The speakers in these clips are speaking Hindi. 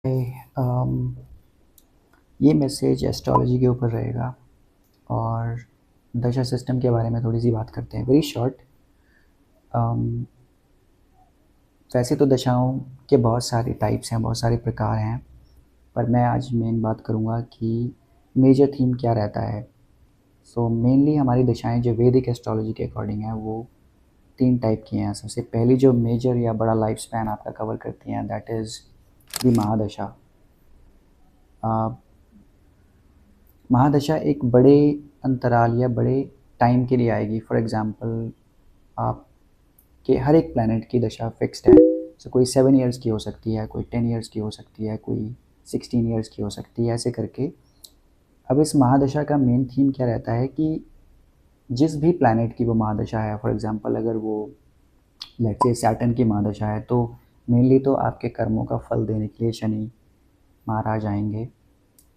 अम, ये मैसेज एस्ट्रोलॉजी के ऊपर रहेगा और दशा सिस्टम के बारे में थोड़ी सी बात करते हैं वेरी शॉर्ट। वैसे तो दशाओं के बहुत सारे टाइप्स हैं, बहुत सारे प्रकार हैं, पर मैं आज मेन बात करूँगा कि मेजर थीम क्या रहता है। सो मेनली हमारी दशाएं जो वैदिक एस्ट्रोलॉजी के अकॉर्डिंग है वो 3 टाइप की हैं। सबसे पहली जो मेजर या बड़ा लाइफ स्पैन आपका कवर करती हैं दैट इज़ द महादशा। महादशा एक बड़े अंतराल या बड़े टाइम के लिए आएगी। फॉर एग्ज़ाम्पल आपके हर एक प्लैनेट की दशा फिक्स्ड है। सो कोई 7 ईयर्स की हो सकती है, कोई 10 ईयर्स की हो सकती है, कोई 16 ईयर्स की हो सकती है, ऐसे करके। अब इस महादशा का मेन थीम क्या रहता है कि जिस भी प्लैनेट की वो महादशा है, फॉर एग्ज़ाम्पल अगर वो लेट्स से सैटर्न की महादशा है, तो मेनली तो आपके कर्मों का फल देने के लिए शनि महाराज आएंगे।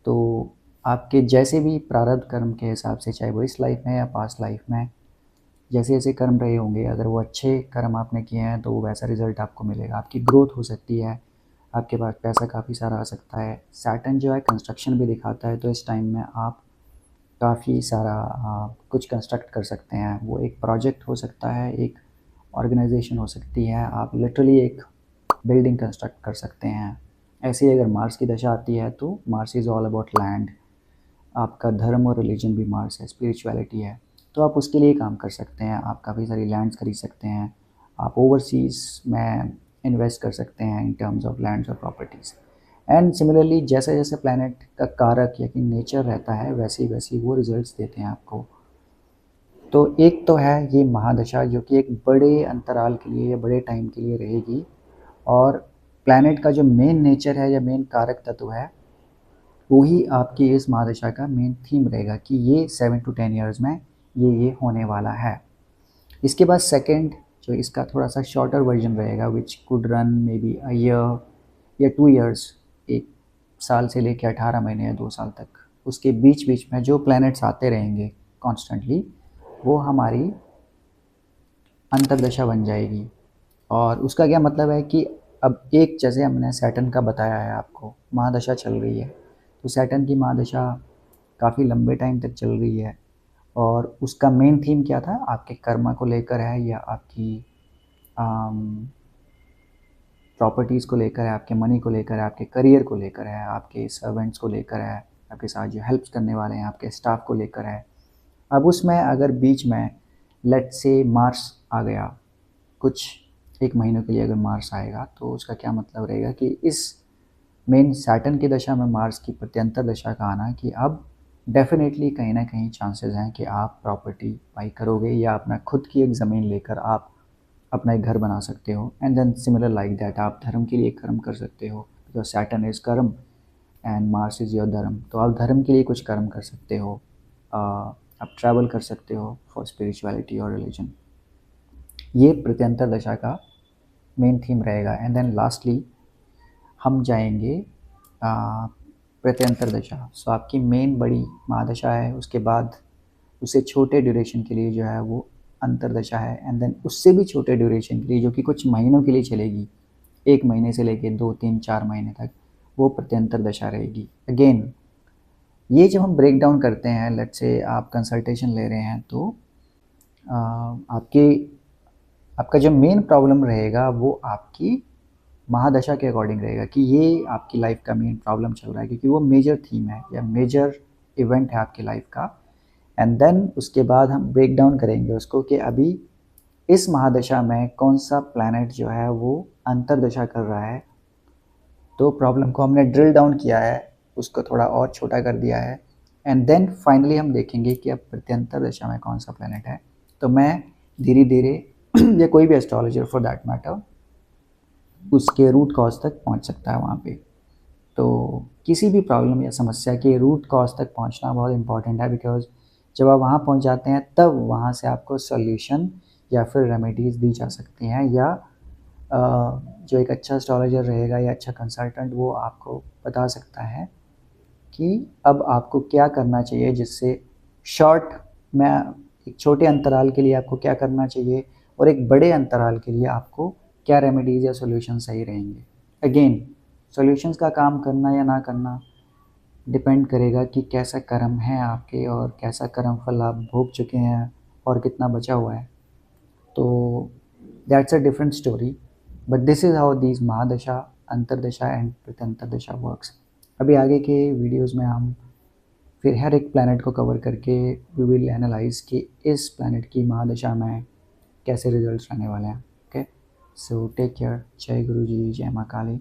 तो आपके जैसे भी प्रारब्ध कर्म के हिसाब से, चाहे वो इस लाइफ में या पास्ट लाइफ में, जैसे जैसे कर्म रहे होंगे, अगर वो अच्छे कर्म आपने किए हैं तो वैसा रिज़ल्ट आपको मिलेगा। आपकी ग्रोथ हो सकती है, आपके पास पैसा काफ़ी सारा आ सकता है। सैटर्न जो है कंस्ट्रक्शन भी दिखाता है, तो इस टाइम में आप काफ़ी सारा कुछ कंस्ट्रक्ट कर सकते हैं। वो एक प्रोजेक्ट हो सकता है, एक ऑर्गेनाइजेशन हो सकती है, आप लिटरली एक बिल्डिंग कंस्ट्रक्ट कर सकते हैं। ऐसे ही अगर मार्स की दशा आती है तो Mars is all about land. आपका धर्म और रिलीजन भी मार्स है, स्पिरिचुअलिटी है, तो आप उसके लिए काम कर सकते हैं। आप काफ़ी सारी लैंड्स खरीद सकते हैं, आप ओवरसीज़ में इन्वेस्ट कर सकते हैं इन टर्म्स ऑफ लैंड्स और प्रॉपर्टीज़। एंड सिमिलरली जैसे जैसे प्लैनेट का कारक या कि नेचर रहता है, वैसे वैसे वो रिजल्ट्स देते हैं आपको। तो एक तो है ये महादशा जो कि एक बड़े अंतराल के लिए या बड़े टाइम के लिए रहेगी, और प्लैनेट का जो मेन नेचर है या मेन कारक तत्व है वही आपकी इस महादशा का मेन थीम रहेगा कि ये 7 to 10 ईयर्स में ये होने वाला है। इसके बाद सेकंड जो इसका थोड़ा सा शॉर्टर वर्जन रहेगा which could run may be a year या 2 ईयर्स, 1 साल से लेकर 18 महीने या 2 साल तक। उसके बीच बीच में जो प्लैनेट्स आते रहेंगे कॉन्स्टेंटली, वो हमारी अंतर्दशा बन जाएगी। और उसका क्या मतलब है कि अब एक जैसे हमने सैटर्न का बताया है आपको, महादशा चल रही है, तो सैटर्न की महादशा काफ़ी लंबे टाइम तक चल रही है, और उसका मेन थीम क्या था, आपके कर्मा को लेकर है या आपकी प्रॉपर्टीज़ को लेकर है, आपके मनी को लेकर है, आपके करियर को लेकर है, आपके सर्वेंट्स को लेकर है, आपके साथ जो हेल्प करने वाले हैं, आपके स्टाफ को लेकर है। अब उसमें अगर बीच में लेट्स से मार्स आ गया, कुछ 1 महीनों के लिए अगर मार्स आएगा, तो उसका क्या मतलब रहेगा कि इस मेन सैटर्न की दशा में मार्स की प्रत्यंतर दशा का आना, कि अब डेफिनेटली कहीं ना कहीं चांसेस हैं कि आप प्रॉपर्टी बाई करोगे या अपना खुद की एक ज़मीन लेकर आप अपना एक घर बना सकते हो। And then similar like that आप धर्म के लिए कर्म कर सकते हो, because Saturn is karma and Mars is your dharma. तो आप धर्म के लिए कुछ कर्म कर सकते हो, आप ट्रैवल कर सकते हो फॉर स्पिरिचुअलिटी और रिलीजन। ये प्रत्यंतर दशा का मेन थीम रहेगा। एंड देन लास्टली हम जाएंगे प्रत्यंतर दशा। सो आपकी मेन बड़ी महादशा है, उसके बाद उससे छोटे ड्यूरेशन के लिए जो है वो अंतरदशा है, एंड देन उससे भी छोटे ड्यूरेशन के लिए जो कि कुछ महीनों के लिए चलेगी, 1 महीने से लेके 2 3 4 महीने तक, वो प्रत्यंतर दशा रहेगी। अगेन ये जब हम ब्रेक डाउन करते हैं, लेट्स से आप कंसल्टेशन ले रहे हैं, तो आपके आपका जो मेन प्रॉब्लम रहेगा वो आपकी महादशा के अकॉर्डिंग रहेगा कि ये आपकी लाइफ का मेन प्रॉब्लम चल रहा है, क्योंकि वो मेजर थीम है या मेजर इवेंट है आपकी लाइफ का। एंड देन उसके बाद हम ब्रेक डाउन करेंगे उसको कि अभी इस महादशा में कौन सा प्लैनेट जो है वो अंतरदशा कर रहा है। तो प्रॉब्लम को हमने ड्रिल डाउन किया है, उसको थोड़ा और छोटा कर दिया है, एंड देन फाइनली हम देखेंगे कि अब प्रत्यंतर दशा में कौन सा प्लैनेट है। तो मैं धीरे धीरे या कोई भी एस्ट्रोलॉजर फॉर दैट मैटर उसके रूट कॉज तक पहुंच सकता है वहाँ पे। तो किसी भी प्रॉब्लम या समस्या के रूट कॉज तक पहुंचना बहुत इंपॉर्टेंट है, बिकॉज जब आप वहाँ पहुँच जाते हैं तब वहाँ से आपको सॉल्यूशन या फिर रेमेडीज़ दी जा सकती हैं, या जो एक अच्छा एस्ट्रोलॉजर रहेगा या अच्छा कंसल्टेंट वो आपको बता सकता है कि अब आपको क्या करना चाहिए, जिससे शॉर्ट में एक छोटे अंतराल के लिए आपको क्या करना चाहिए, और एक बड़े अंतराल के लिए आपको क्या रेमेडीज़ या सॉल्यूशन सही रहेंगे। अगेन सॉल्यूशंस का काम करना या ना करना डिपेंड करेगा कि कैसा कर्म है आपके और कैसा कर्म फल आप भोग चुके हैं और कितना बचा हुआ है। तो that's a different story, but this is how these महादशा, अंतरदशा एंड प्रत्यंतरदशा वर्क्स। अभी आगे के वीडियोस में हम फिर हर एक प्लैनेट को कवर करके वी विल एनालाइज कि इस प्लैनेट की महादशा में कैसे रिजल्ट्स आने वाले हैं। Okay, so take care. जय गुरु जी, जय माँ काली।